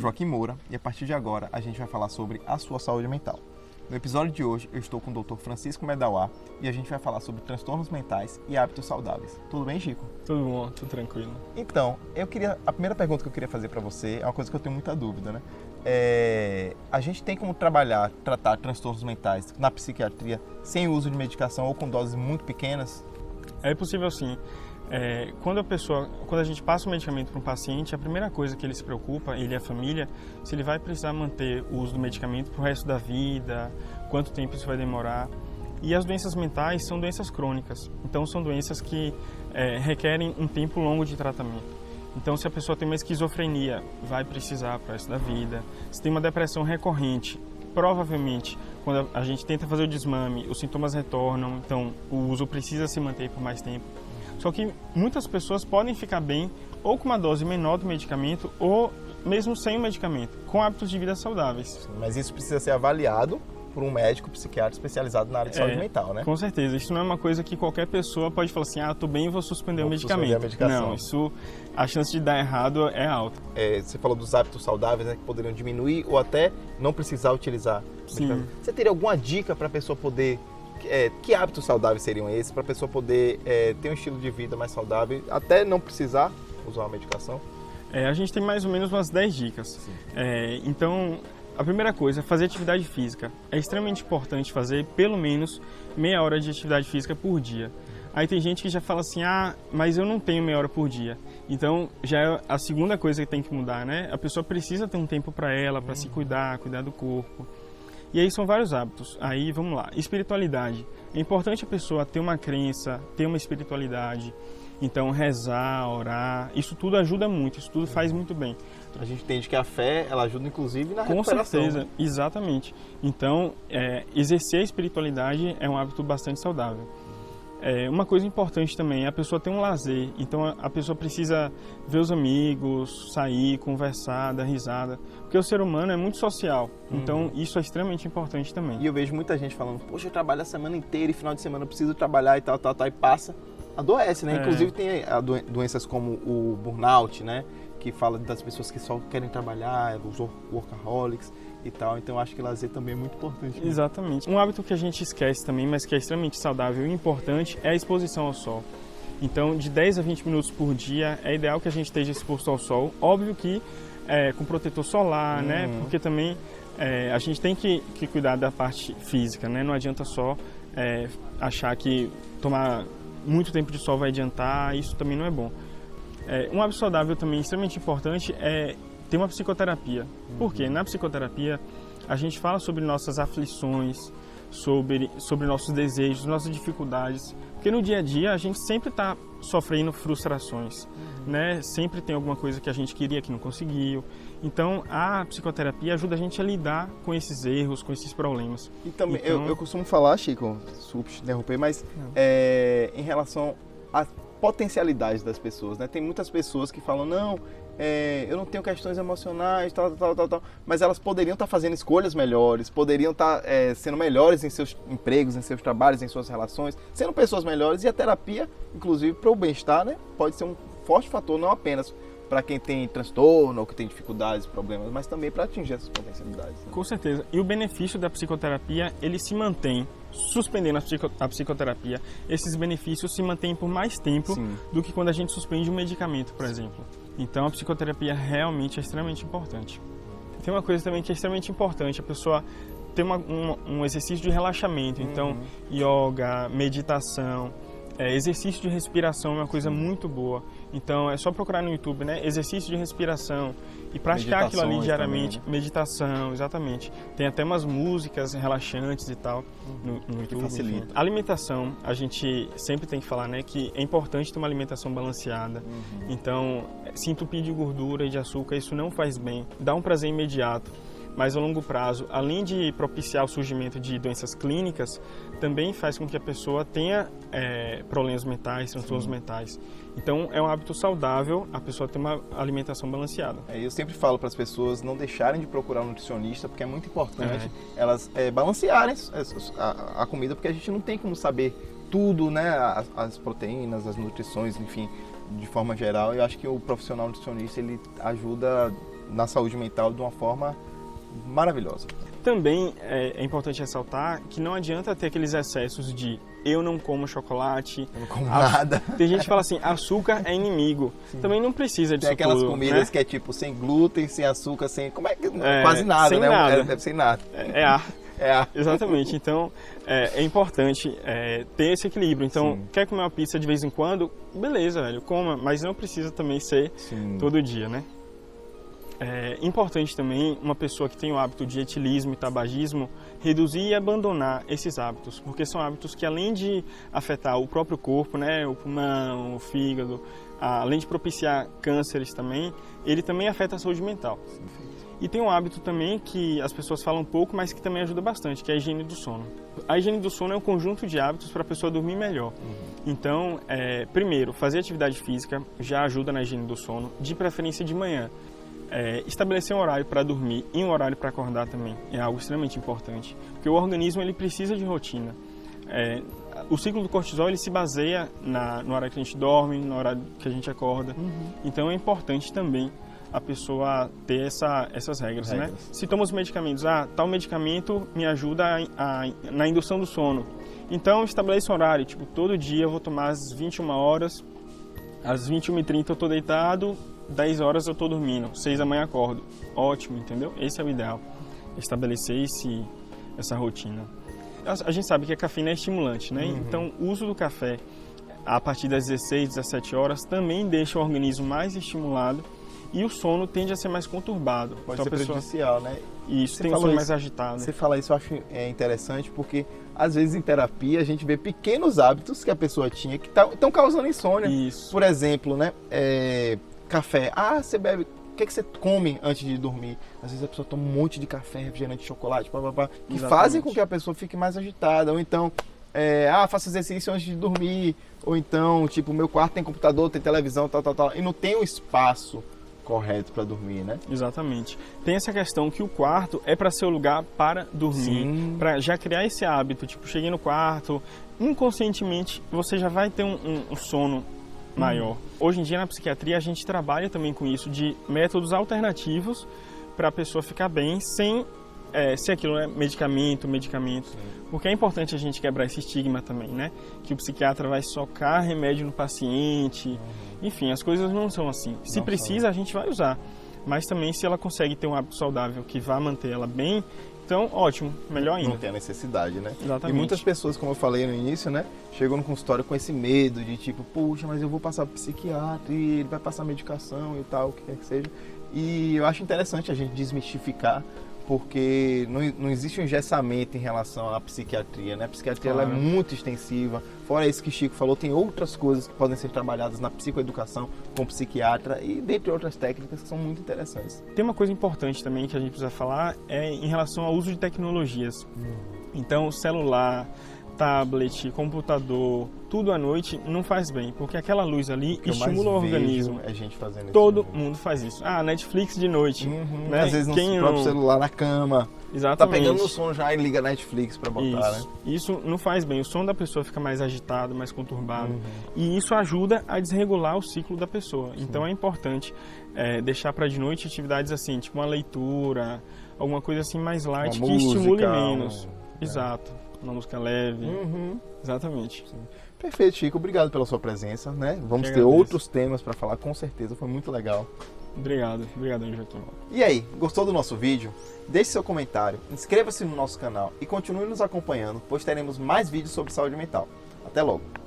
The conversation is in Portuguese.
Joaquim Moura e a partir de agora a gente vai falar sobre a sua saúde mental. No episódio de hoje eu estou com o Dr. Francisco Medauá e a gente vai falar sobre transtornos mentais e hábitos saudáveis. Tudo bem, Chico? Tudo bom, tudo tranquilo. Então, a primeira pergunta que eu queria fazer para você é uma coisa que eu tenho muita dúvida, né? A gente tem como tratar transtornos mentais na psiquiatria sem o uso de medicação ou com doses muito pequenas? É possível sim. Quando a gente passa o medicamento para um paciente, a primeira coisa que ele se preocupa, ele e a família, se ele vai precisar manter o uso do medicamento para o resto da vida, quanto tempo isso vai demorar. E as doenças mentais são doenças crônicas, então são doenças que requerem um tempo longo de tratamento. Então, se a pessoa tem uma esquizofrenia, vai precisar para o resto da vida. Se tem uma depressão recorrente, provavelmente, quando a gente tenta fazer o desmame, os sintomas retornam, então o uso precisa se manter por mais tempo. Só que muitas pessoas podem ficar bem ou com uma dose menor do medicamento ou mesmo sem o medicamento, com hábitos de vida saudáveis. Mas isso precisa ser avaliado por um médico psiquiatra especializado na área de saúde mental, né? Com certeza. Isso não é uma coisa que qualquer pessoa pode falar assim, tô bem e vou suspender o medicamento. Não, a chance de dar errado é alta. Você falou dos hábitos saudáveis, né, que poderiam diminuir ou até não precisar utilizar. Sim. Você teria alguma dica para a pessoa poder... que hábitos saudáveis seriam esses para a pessoa poder ter um estilo de vida mais saudável, até não precisar usar uma medicação? A gente tem mais ou menos umas 10 dicas. Então, a primeira coisa é fazer atividade física. É extremamente importante fazer pelo menos meia hora de atividade física por dia. Aí tem gente que já fala assim, mas eu não tenho meia hora por dia. Então, já é a segunda coisa que tem que mudar, né? A pessoa precisa ter um tempo para ela, para se cuidar do corpo. E aí são vários hábitos. Aí vamos lá, espiritualidade. É importante a pessoa ter uma crença, ter uma espiritualidade. Então rezar, orar, isso tudo ajuda muito, isso tudo faz muito bem. A gente entende que a fé, ela ajuda inclusive na recuperação. Com certeza, exatamente. Então, exercer a espiritualidade é um hábito bastante saudável. Uma coisa importante também é a pessoa ter um lazer. Então a pessoa precisa ver os amigos, sair, conversar, dar risada. Porque o ser humano é muito social. Então isso é extremamente importante também. E eu vejo muita gente falando, poxa, eu trabalho a semana inteira e final de semana eu preciso trabalhar e tal, e passa, adoece, né? Inclusive tem doenças como o burnout, né? Que fala das pessoas que só querem trabalhar, os workaholics e tal. Então eu acho que lazer também é muito importante. Né? Exatamente. Um hábito que a gente esquece também, mas que é extremamente saudável e importante, é a exposição ao sol. Então, de 10 a 20 minutos por dia, é ideal que a gente esteja exposto ao sol. Óbvio que com protetor solar, né? Porque também a gente tem que cuidar da parte física, né? Não adianta só achar que tomar muito tempo de sol vai adiantar, isso também não é bom. Um hábito saudável também extremamente importante é ter uma psicoterapia. Por quê? Na psicoterapia a gente fala sobre nossas aflições, sobre nossos desejos, nossas dificuldades. Porque no dia a dia a gente sempre está sofrendo frustrações, né? Sempre tem alguma coisa que a gente queria que não conseguiu. Então a psicoterapia ajuda a gente a lidar com esses erros, com esses problemas. E também, eu costumo falar, Chico, desculpe te interromper, mas em relação à potencialidade das pessoas, né? Tem muitas pessoas que falam, não, eu não tenho questões emocionais, tal, mas elas poderiam estar fazendo escolhas melhores, poderiam estar sendo melhores em seus empregos, em seus trabalhos, em suas relações, sendo pessoas melhores, e a terapia, inclusive para o bem-estar, né? Pode ser um forte fator, não apenas para quem tem transtorno ou que tem dificuldades, problemas, mas também para atingir essas potencialidades. Né? Com certeza. E o benefício da psicoterapia, ele se mantém. Suspendendo a psicoterapia, esses benefícios se mantêm por mais tempo do que quando a gente suspende um medicamento, por exemplo. Então a psicoterapia realmente é extremamente importante. Tem uma coisa também que é extremamente importante, a pessoa ter um exercício de relaxamento. Então, yoga, meditação, exercício de respiração é uma coisa muito boa. Então é só procurar no YouTube, né? Exercício de respiração e praticar aquilo ali diariamente. Também, né? Meditação, exatamente. Tem até umas músicas relaxantes e tal no YouTube. Facilita. Enfim. Alimentação, a gente sempre tem que falar, né? Que é importante ter uma alimentação balanceada. Então, se entupir de gordura e de açúcar, isso não faz bem. Dá um prazer imediato. Mas a longo prazo, além de propiciar o surgimento de doenças clínicas, também faz com que a pessoa tenha problemas mentais, transtornos mentais. Então, é um hábito saudável a pessoa ter uma alimentação balanceada. Eu sempre falo para as pessoas não deixarem de procurar um nutricionista, porque é muito importante elas balancearem a comida, porque a gente não tem como saber tudo, né? As proteínas, as nutrições, enfim, de forma geral. Eu acho que o profissional nutricionista, ele ajuda na saúde mental de uma forma maravilhosa. Também é importante ressaltar que não adianta ter aqueles excessos de eu não como chocolate, Eu não como nada. Tem gente que fala assim, açúcar é inimigo. Sim. Também não precisa disso. Tem aquelas tudo, comidas, né? que é tipo sem glúten, sem açúcar, sem... Como é que... Quase nada, sem né? Nada. Sem nada. É ar. É ar. Exatamente. Então, é importante ter esse equilíbrio. Então, Sim. quer comer uma pizza de vez em quando? Beleza, velho, coma. Mas não precisa também ser todo dia, né? É importante também uma pessoa que tem o hábito de etilismo e tabagismo reduzir e abandonar esses hábitos, porque são hábitos que, além de afetar o próprio corpo, né, o pulmão, o fígado, além de propiciar cânceres também, ele também afeta a saúde mental. E tem um hábito também que as pessoas falam pouco, mas que também ajuda bastante, que é a higiene do sono. A higiene do sono é um conjunto de hábitos para a pessoa dormir melhor. Então, primeiro, fazer atividade física já ajuda na higiene do sono, de preferência de manhã. Estabelecer um horário para dormir e um horário para acordar também é algo extremamente importante, porque o organismo ele precisa de rotina. O ciclo do cortisol ele se baseia no horário que a gente dorme, no horário que a gente acorda. Então é importante também a pessoa ter essas regras, né? Se toma os medicamentos, tal medicamento me ajuda na indução do sono. Então estabeleça um horário, tipo, todo dia eu vou tomar às 21 horas, às 21h30 eu estou deitado, 10 horas eu estou dormindo, 6 da manhã acordo. Ótimo, entendeu? Esse é o ideal. Estabelecer essa rotina. A gente sabe que a cafeína é estimulante, né? Então, o uso do café a partir das 16, 17 horas também deixa o organismo mais estimulado e o sono tende a ser mais conturbado. Pode ser prejudicial, né? Isso, tem um sono mais agitado. Você fala isso, eu acho interessante, porque às vezes em terapia a gente vê pequenos hábitos que a pessoa tinha que estão causando insônia. Isso. Por exemplo, né? Café. Você bebe. O que você come antes de dormir? Às vezes a pessoa toma um monte de café, refrigerante, chocolate, que fazem com que a pessoa fique mais agitada. Ou então, faço exercício antes de dormir. Ou então, tipo, meu quarto tem computador, tem televisão, tal. E não tem o espaço correto para dormir, né? Exatamente. Tem essa questão que o quarto é para ser o lugar para dormir, para já criar esse hábito. Tipo, cheguei no quarto, inconscientemente você já vai ter um sono maior. Hoje em dia na psiquiatria a gente trabalha também com isso, de métodos alternativos para a pessoa ficar bem sem ser aquilo, né? Medicamento. Porque é importante a gente quebrar esse estigma também, né? Que o psiquiatra vai socar remédio no paciente. Enfim, as coisas não são assim. Se precisa, a gente vai usar. Mas também se ela consegue ter um hábito saudável que vá manter ela bem, então ótimo, melhor ainda. Não tem a necessidade, né? Exatamente. E muitas pessoas, como eu falei no início, né? Chegam no consultório com esse medo de tipo, puxa, mas eu vou passar pro psiquiatra e ele vai passar medicação e tal, o que quer que seja. E eu acho interessante a gente desmistificar, porque não existe um engessamento em relação à psiquiatria, né? A psiquiatria ela é muito extensiva. Fora isso que o Chico falou, tem outras coisas que podem ser trabalhadas na psicoeducação com o psiquiatra e dentre outras técnicas que são muito interessantes. Tem uma coisa importante também que a gente precisa falar em relação ao uso de tecnologias. Então, celular, tablet, computador, tudo à noite não faz bem, porque aquela luz ali estimula o organismo. É gente fazendo isso. Todo mundo faz isso. Netflix de noite. Né? Às vezes no próprio celular na cama. Exatamente. Tá pegando no sono já e liga Netflix pra botar, né? Isso não faz bem. O sono da pessoa fica mais agitado, mais conturbado. E isso ajuda a desregular o ciclo da pessoa. Então é importante deixar para de noite atividades assim, tipo uma leitura, alguma coisa assim mais light, que estimule menos. Exato. Uma música leve. Exatamente. Sim. Perfeito, Chico. Obrigado pela sua presença, né? Vamos ter outros temas para falar, com certeza. Foi muito legal. Obrigado, Injetor. E aí, gostou do nosso vídeo? Deixe seu comentário, inscreva-se no nosso canal e continue nos acompanhando, pois teremos mais vídeos sobre saúde mental. Até logo!